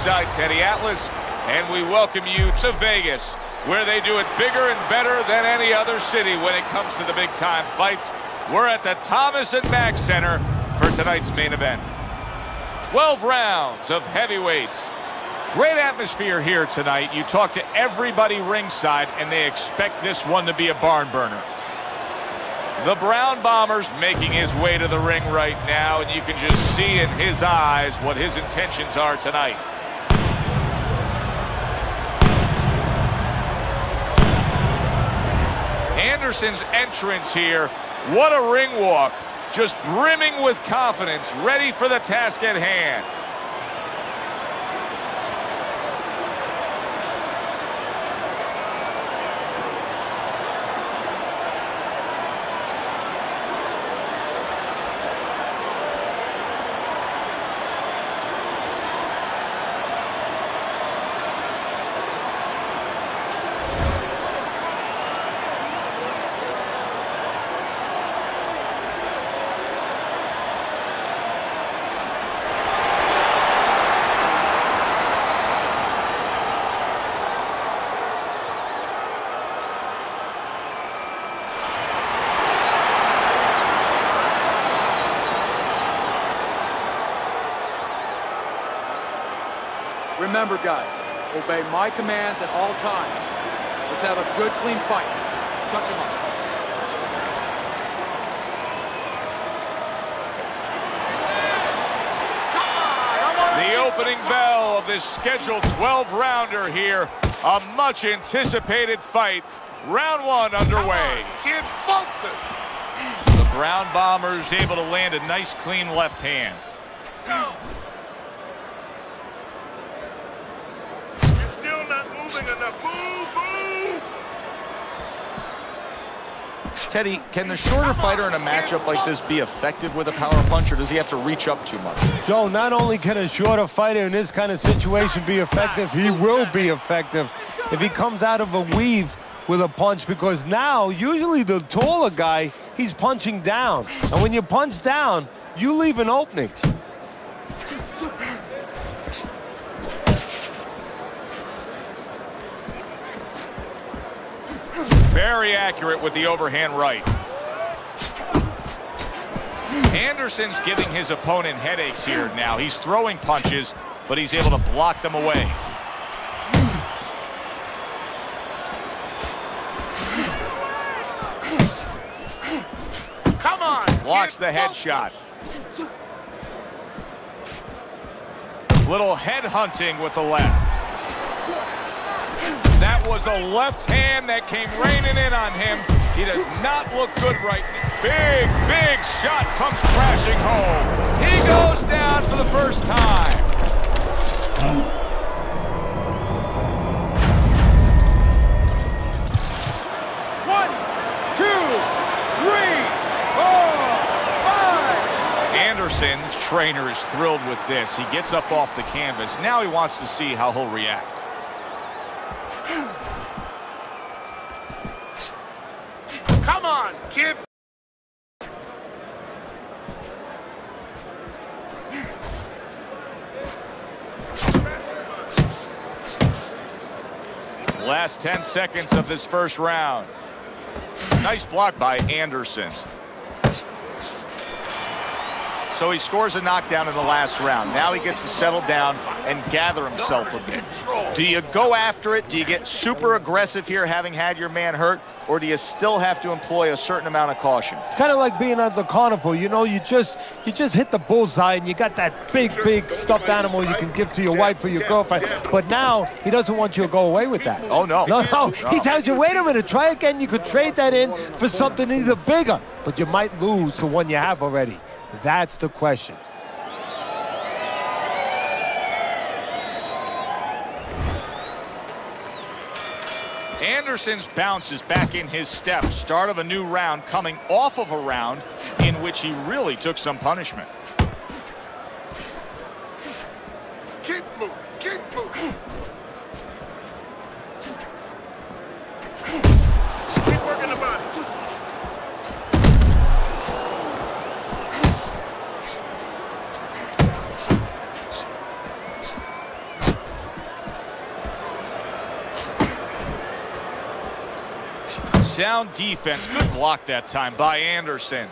ringside, Teddy Atlas, and we welcome you to Vegas, where they do it bigger and better than any other city when it comes to the big-time fights. We're at the Thomas & Mack Center for tonight's main event. 12 rounds of heavyweights. Great atmosphere here tonight. You talk to everybody ringside, and they expect this one to be a barn burner. The Brown Bomber's making his way to the ring right now, and you can just see in his eyes what his intentions are tonight. Anderson's entrance here, what a ring walk. Just brimming with confidence, ready for the task at hand. Remember, guys, obey my commands at all times. Let's have a good, clean fight. Touch him up. The opening bell of this scheduled 12-rounder here. A much-anticipated fight. Round one underway. Can't fault this. The Brown Bombers able to land a nice, clean left hand. Enough. Move, move. Teddy, can the shorter fighter in a matchup like this be effective with a power punch, or does he have to reach up too much? Joe, not only can a shorter fighter in this kind of situation be effective, he will be effective if he comes out of a weave with a punch, because now, usually the taller guy, he's punching down. And when you punch down, you leave an opening. Very accurate with the overhand right. Anderson's giving his opponent headaches here now. He's throwing punches, but he's able to block them away. Come on. Blocks the headshot. Little head hunting with the left. That was a left hand that came raining in on him. He does not look good right now. Big, big shot comes crashing home. He goes down for the first time. One, two, three, four, five. Anderson's trainer is thrilled with this. He gets up off the canvas. Now he wants to see how he'll react. Come on, kid. Last 10 seconds of this first round. Nice block by Anderson. So he scores a knockdown in the last round. Now he gets to settle down and gather himself a bit. Do you go after it? Do you get super aggressive here, having had your man hurt? Or do you still have to employ a certain amount of caution? It's kind of like being at the carnival. You know, you just hit the bullseye, and you got that big stuffed animal you can give to your wife or your girlfriend. But now he doesn't want you to go away with that. Oh, no. No. He tells you, wait a minute, try again. You could trade that in for something either bigger, but you might lose the one you have already. That's the question. Anderson's bounce is back in his step. Start of a new round, coming off of a round in which he really took some punishment. Keep moving, keep moving. Keep working the body. Sound defense. Good block that time by Anderson.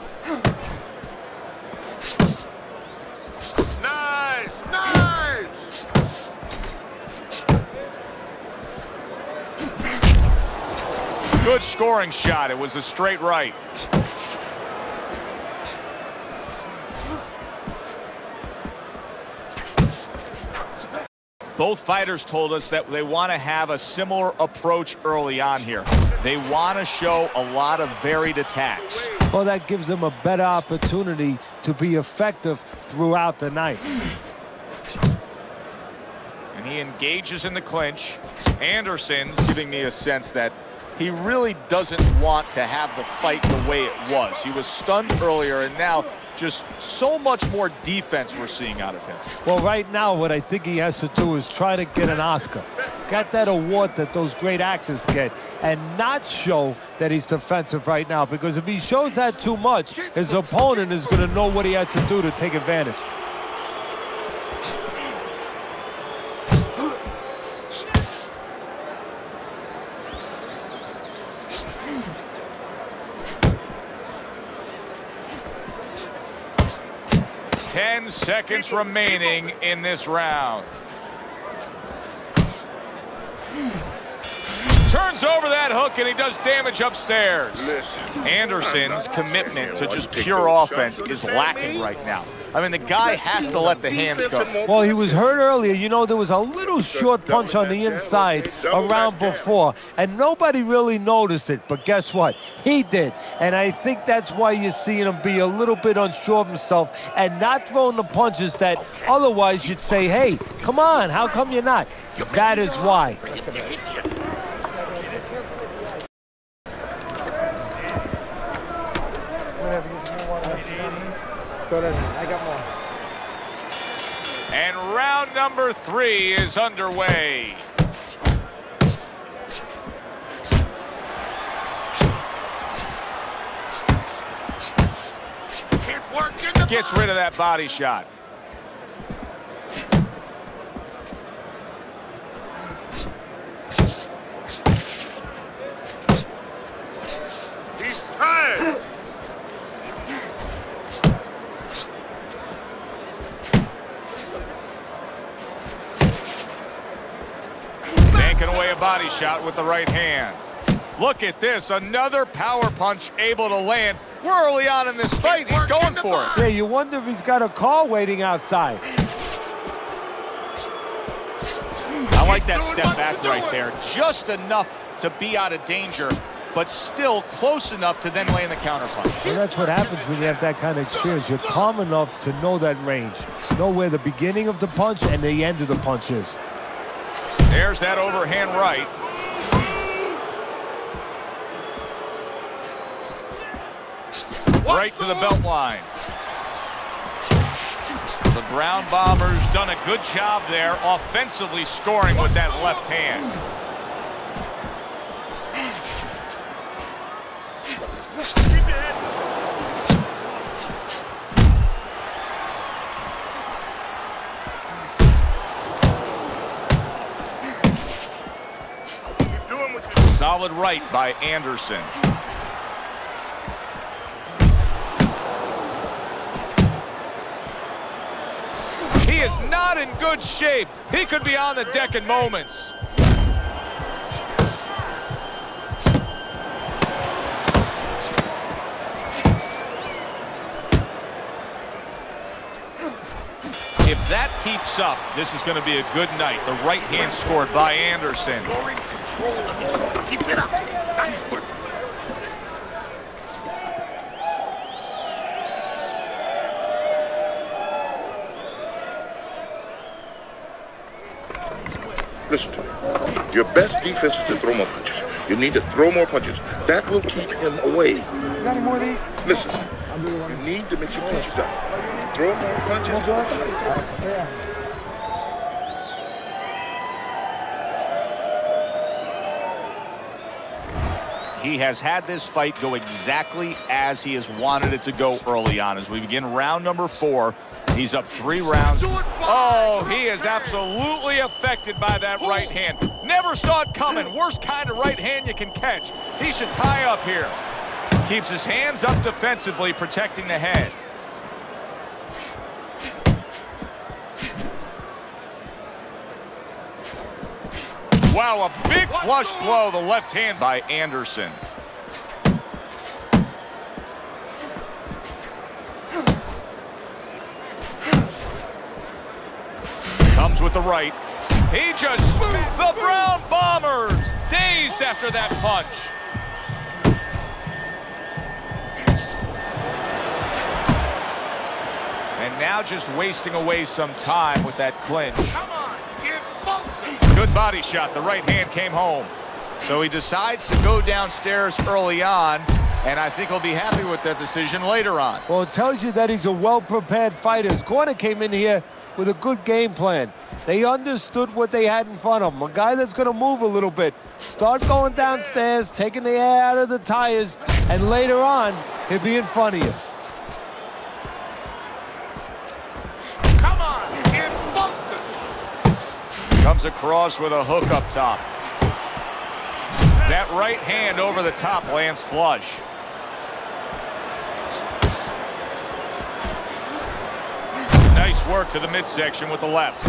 Nice, nice. Good scoring shot. It was a straight right. Both fighters told us that they want to have a similar approach early on here. They want to show a lot of varied attacks. Well, that gives them a better opportunity to be effective throughout the night. And he engages in the clinch. Anderson's giving me a sense that he really doesn't want to have the fight the way it was. He was stunned earlier, and now just so much more defense we're seeing out of him. Well, right now, what I think he has to do is try to get an Oscar. Get that award that those great actors get, and not show that he's defensive right now, because if he shows that too much, his opponent is going to know what he has to do to take advantage. Ten seconds remaining in this round. Turns over that hook, and he does damage upstairs. Anderson's commitment to just pure offense is lacking right now. I mean, the guy has to let the hands go. Well, he was hurt earlier. You know, there was a little short punch on the inside around before, and nobody really noticed it. But guess what? He did. And I think that's why you're seeing him be a little bit unsure of himself and not throwing the punches that otherwise you'd say, hey, come on, how come you're not? That is why. I got more. And round number 3 is underway. Gets rid of that body shot. He's tired. Banking away a body shot with the right hand. Look at this, another power punch able to land. We're early on in this fight. He's going for it. Yeah, you wonder if he's got a car waiting outside. I like that step back right there. Just enough to be out of danger, but still close enough to then land the counterpunch. And that's what happens when you have that kind of experience. You're calm enough to know that range. Know where the beginning of the punch and the end of the punch is. There's that overhand right. Right to the belt line. The Brown Bombers done a good job there, offensively scoring with that left hand. Solid right by Anderson. He is not in good shape. He could be on the deck in moments. If that keeps up, this is going to be a good night. The right hand scored by Anderson. Keep it up. Nice work. Listen to me. Your best defense is to throw more punches. You need to throw more punches. That will keep him away. Got any more of these? Listen, you need to mix your punches up. Throw more punches to the body. Yeah. He has had this fight go exactly as he has wanted it to go early on. As we begin round number 4, he's up 3 rounds. Oh, he is absolutely affected by that right hand. Never saw it coming. Worst kind of right hand you can catch. He should tie up here. Keeps his hands up defensively, protecting the head. Wow, a big flush blow, the left hand by Anderson. Comes with the right. He just, the Brown Bombers, dazed after that punch. And now just wasting away some time with that clinch. Come on, kid. Good body shot. The right hand came home. So he decides to go downstairs early on, and I think he'll be happy with that decision later on. Well, it tells you that he's a well-prepared fighter. His corner came in here with a good game plan. They understood what they had in front of him. A guy that's going to move a little bit. Start going downstairs, taking the air out of the tires, and later on, he'll be in front of you. Come on, kid. Focus. Comes across with a hook up top. That right hand over the top lands flush. Nice work to the midsection with the left.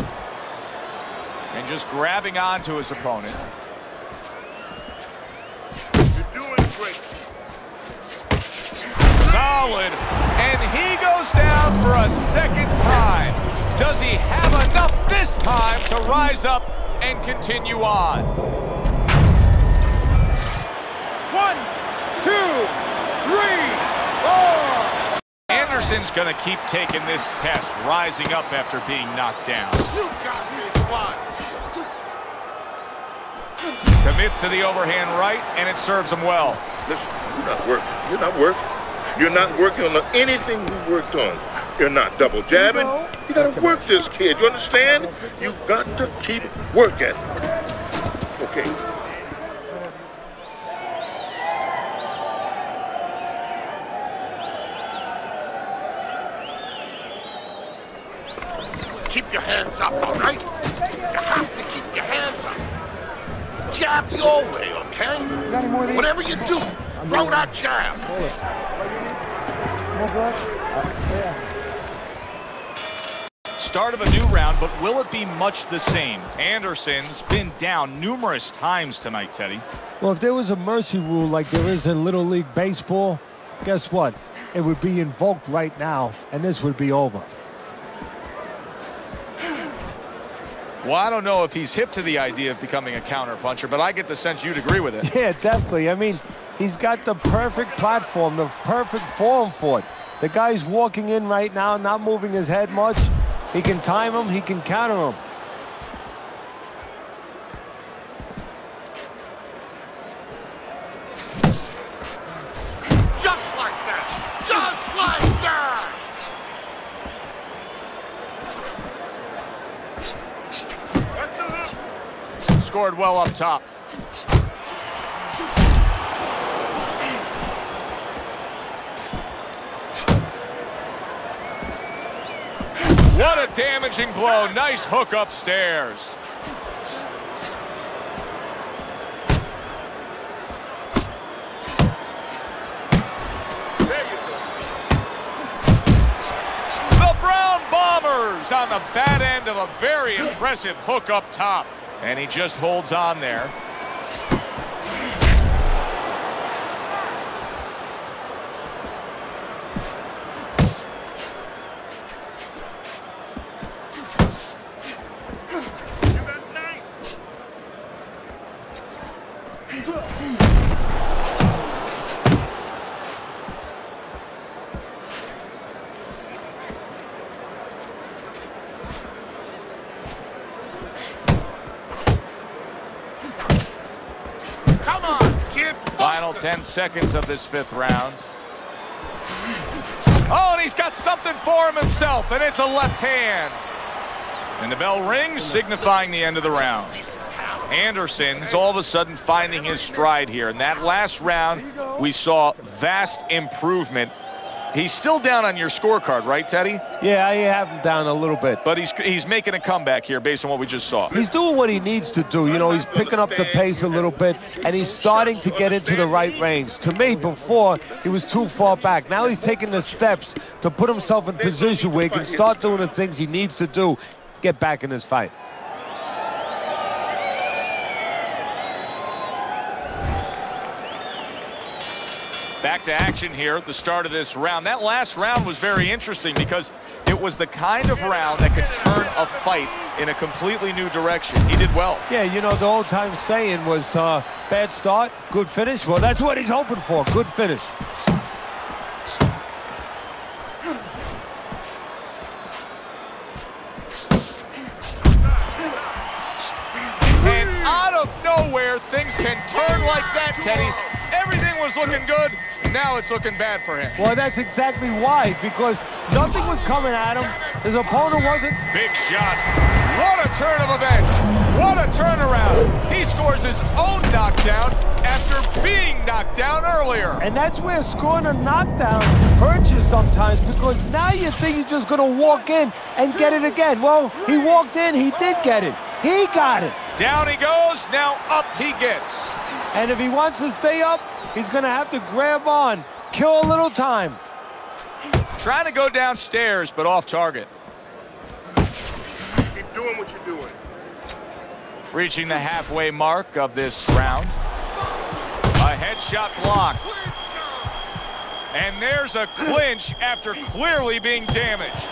And just grabbing onto his opponent. You're doing great. Solid. And he goes down for a second time. Does he have enough this time to rise up and continue on? 1, 2, 3, 4. Anderson's going to keep taking this test, rising up after being knocked down. You got this one. Commits to the overhand right, and it serves him well. Listen, you're not working. You're not working. You're not working on anything you worked on. You're not double jabbing. You gotta work this, kid. You understand? You've got to keep working. Okay. Keep your hands up, all right? You have to keep your hands up. Jab your way, okay? Whatever you do, throw that jab. Start of a new round, but will it be much the same? Anderson's been down numerous times tonight, Teddy. Well, if there was a mercy rule like there is in Little League Baseball, guess what? It would be invoked right now, and this would be over. Well, I don't know if he's hip to the idea of becoming a counterpuncher, but I get the sense you'd agree with it. Yeah, definitely. I mean, he's got the perfect platform, the perfect form for it. The guy's walking in right now, not moving his head much. He can time him, he can counter him. Just like that! Just like that! Scored well up top. What a damaging blow. Nice hook upstairs. There you go. The Brown Bombers on the bad end of a very impressive hook up top. And he just holds on there. Final 10 seconds of this fifth round. Oh, and he's got something for him himself, and it's a left hand. And the bell rings, signifying the end of the round. Anderson's all of a sudden finding his stride here. In that last round, we saw vast improvement He's still down on your scorecard, right, Teddy? Yeah, I have him down a little bit. But he's making a comeback here based on what we just saw. He's doing what he needs to do. You know, he's picking up the pace a little bit, and he's starting to get into the right range. To me, before, he was too far back. Now he's taking the steps to put himself in position where he can start doing the things he needs to do, get back in this fight. Back to action here at the start of this round. That last round was very interesting because it was the kind of round that could turn a fight in a completely new direction. He did well. Yeah, you know, the old-time saying was bad start, good finish. Well, that's what he's hoping for, good finish. And out of nowhere, things can turn like that, Teddy. Everything was looking good. Now it's looking bad for him. Well, that's exactly why, because nothing was coming at him. His opponent wasn't. Big shot. What a turn of events. What a turnaround. He scores his own knockdown after being knocked down earlier. And that's where scoring a knockdown hurts you sometimes, because now you think you're just going to walk in and get it again. Well, he walked in, he did get it. He got it. Down he goes, now up he gets. And if he wants to stay up, he's going to have to grab on, kill a little time. Trying to go downstairs, but off target. Keep doing what you're doing. Reaching the halfway mark of this round. A headshot blocked. And there's a clinch after clearly being damaged.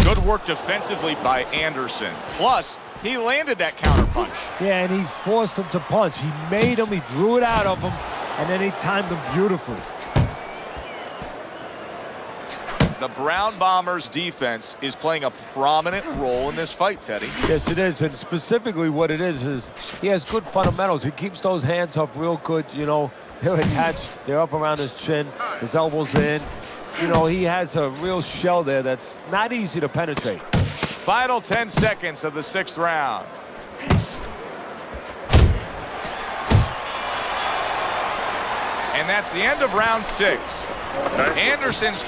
Good work defensively by Anderson. Plus, he landed that counterpunch. Yeah, and he forced him to punch. He made him, he drew it out of him, and then he timed him beautifully. The Brown Bombers defense is playing a prominent role in this fight, Teddy. Yes, it is, and specifically what it is he has good fundamentals. He keeps those hands up real good, you know. They're attached, they're up around his chin, his elbows in. You know, he has a real shell there that's not easy to penetrate. Final 10 seconds of the 6th round. And that's the end of round 6. Anderson's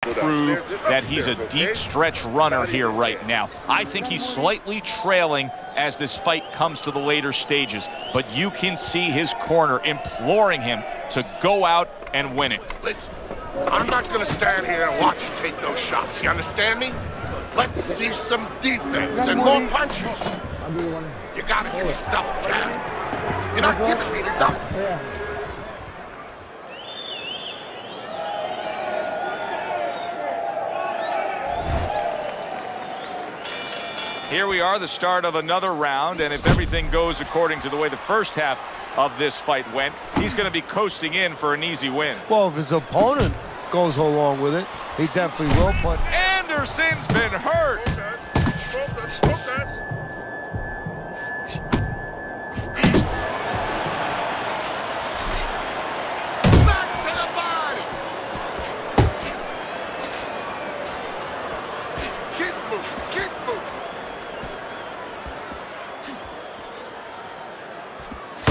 prove that he's a deep stretch runner here right now. I think he's slightly trailing as this fight comes to the later stages, but you can see his corner imploring him to go out and win it. Listen, I'm not going to stand here and watch you take those shots. You understand me? Let's see some defense and more punches. You got to give me the double jab. You're not giving me the double. Here we are, the start of another round, and if everything goes according to the way the first half of this fight went, he's going to be coasting in for an easy win. Well, if his opponent goes along with it, he definitely will, but Anderson's been hurt.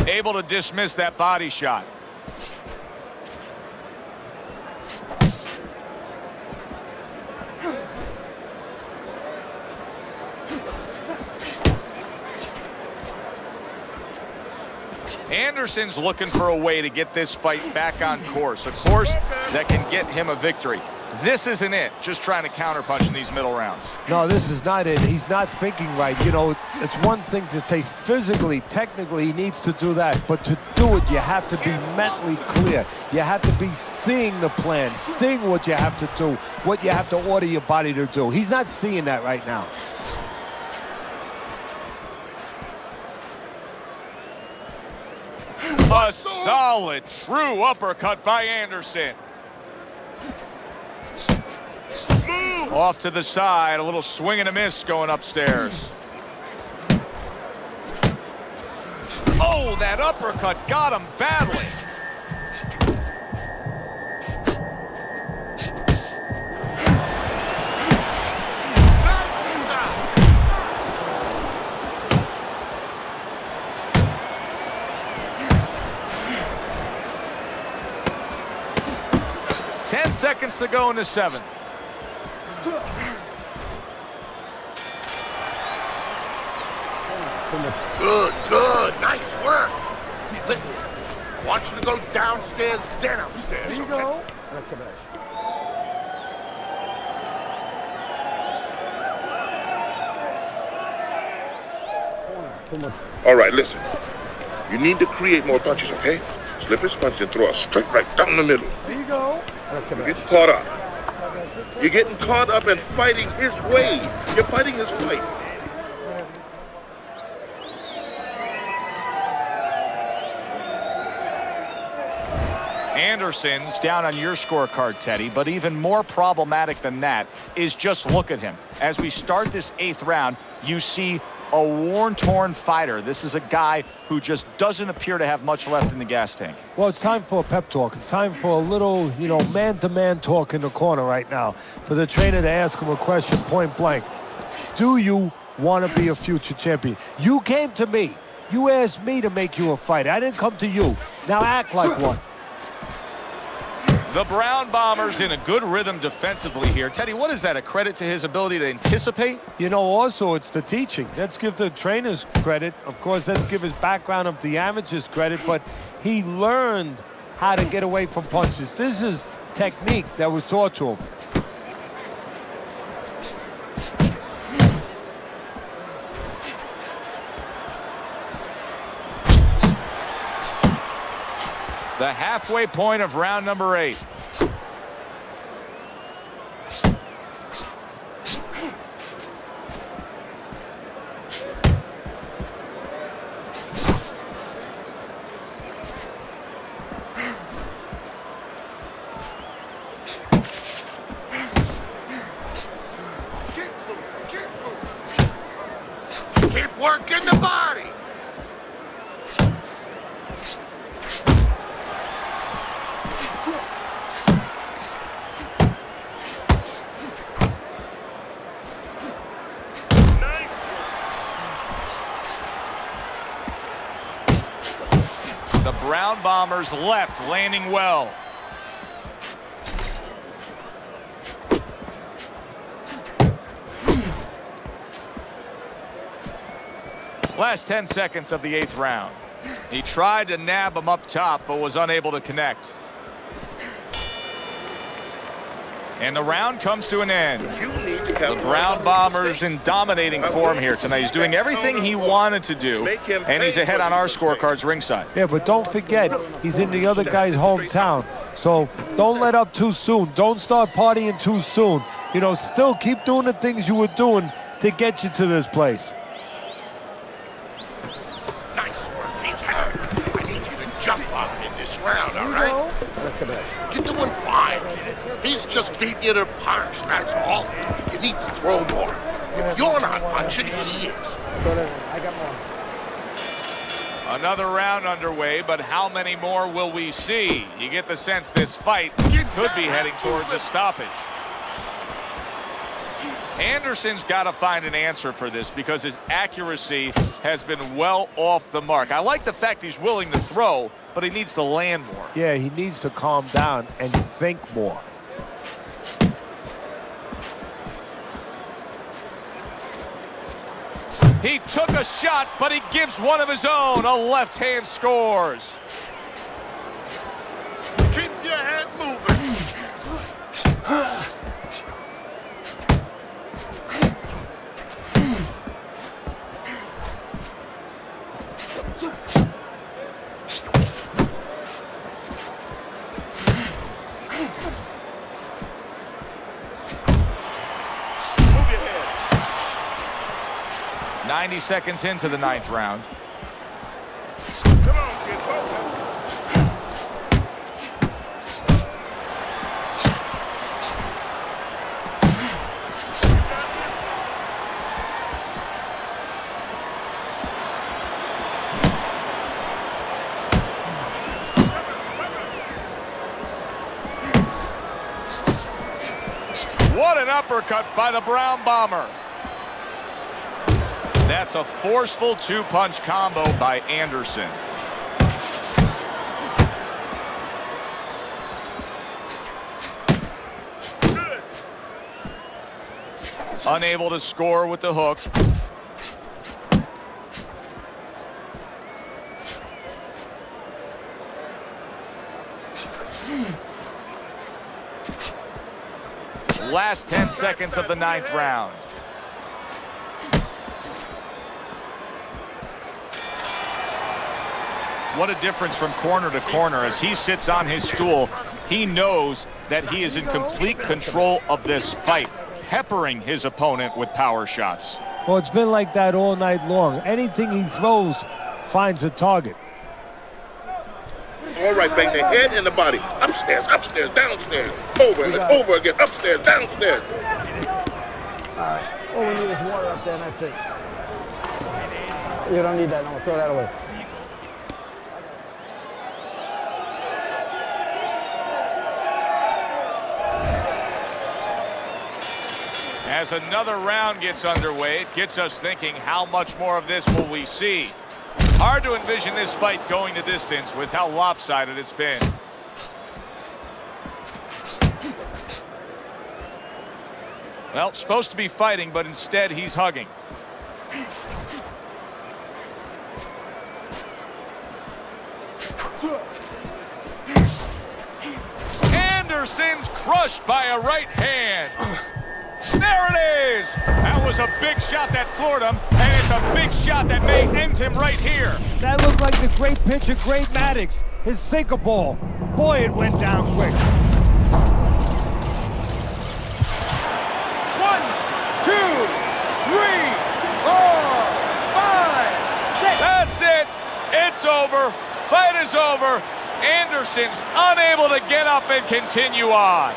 Able to dismiss that body shot. Anderson's looking for a way to get this fight back on course, a course that can get him a victory. This isn't it, just trying to counterpunch in these middle rounds. no, this is not it. He's not thinking right. You know, it's one thing to say physically, technically, he needs to do that. But to do it, you have to be mentally clear. You have to be seeing the plan, seeing what you have to do, what you have to order your body to do. He's not seeing that right now. A solid, true uppercut by Anderson. Off to the side, a little swing and a miss going upstairs. Oh, that uppercut got him badly. 10 seconds to go in the 7th. Good, good. Nice work. Listen, I want you to go downstairs, then upstairs. Here you go. That's the best. All right, listen. You need to create more punches, okay? Slip his punch and throw a straight right down the middle. There you go. That's the You're best. getting caught up. You're getting caught up and fighting his way. You're fighting his fight. Anderson's down on your scorecard, Teddy, but even more problematic than that is just look at him. As we start this 8th round, you see a worn-torn fighter. This is a guy who just doesn't appear to have much left in the gas tank. Well, it's time for a pep talk. It's time for a little, man-to-man talk in the corner right now. For the trainer to ask him a question point blank. Do you want to be a future champion? You came to me. You asked me to make you a fighter. I didn't come to you. Now act like one. The Brown Bombers in a good rhythm defensively here. Teddy, what is that, a credit to his ability to anticipate? Also, it's the teaching. Let's give the trainers credit. Of course, let's give his background of the amateurs credit, but he learned how to get away from punches. This is technique that was taught to him. The halfway point of round number 8. Keep working the body. The Brown Bombers left landing well. Last 10 seconds of the 8th round. He tried to nab him up top, but was unable to connect. And the round comes to an end. The Brown Bombers in dominating form here tonight. He's doing everything he wanted to do, and he's ahead on our scorecards ringside. Yeah, but don't forget, he's in the other guy's hometown. So don't let up too soon. Don't start partying too soon. Still keep doing the things you were doing to get you to this place. Nice work. He's hurt. I need you to jump up in this round, all right? That's the best. You're doing fine. He's just beating you to punch, that's all. You need to throw more. If you're not punching, he is. I got more. Another round underway, but how many more will we see? You get the sense this fight could be heading towards a stoppage. Anderson's got to find an answer for this because his accuracy has been well off the mark. I like the fact he's willing to throw, but he needs to land more. Yeah, he needs to calm down and think more. He took a shot, but he gives one of his own. A left hand scores. Keep your head moving. Move your head. 90 seconds into the 9th round. Come on, kid. Focus. What an uppercut by the Brown Bomber. That's a forceful two-punch combo by Anderson. unable to score with the hook. Last 10 seconds of the 9th round. What a difference from corner to corner. As he sits on his stool, he knows that he is in complete control of this fight, peppering his opponent with power shots. Well, it's been like that all night long. Anything he throws finds a target. All right, bang the head and the body. Upstairs, upstairs, downstairs, over and over again, upstairs, downstairs. All right. All we need is water up there, and that's it. You don't need that. No, throw that away. As another round gets underway, it gets us thinking, how much more of this will we see? Hard to envision this fight going the distance with how lopsided it's been. Well, supposed to be fighting, but instead he's hugging. Anderson's crushed by a right hand. There it is! That was a big shot that floored him, and it's a big shot that may end him right here. That looked like the great pitcher, Great Maddox, his sinker ball. Boy, it went down quick. 1, 2, 3, 4, 5, 6. That's it. It's over. Fight is over. Anderson's unable to get up and continue on.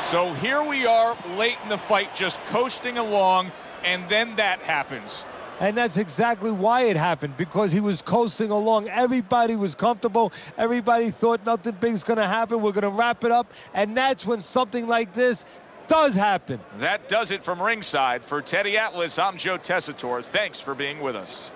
So here we are late in the fight, just coasting along, and then that happens. And that's exactly why it happened, because he was coasting along. Everybody was comfortable. Everybody thought nothing big's going to happen. We're going to wrap it up. And that's when something like this does happen. That does it from ringside. For Teddy Atlas, I'm Joe Tessitore. Thanks for being with us.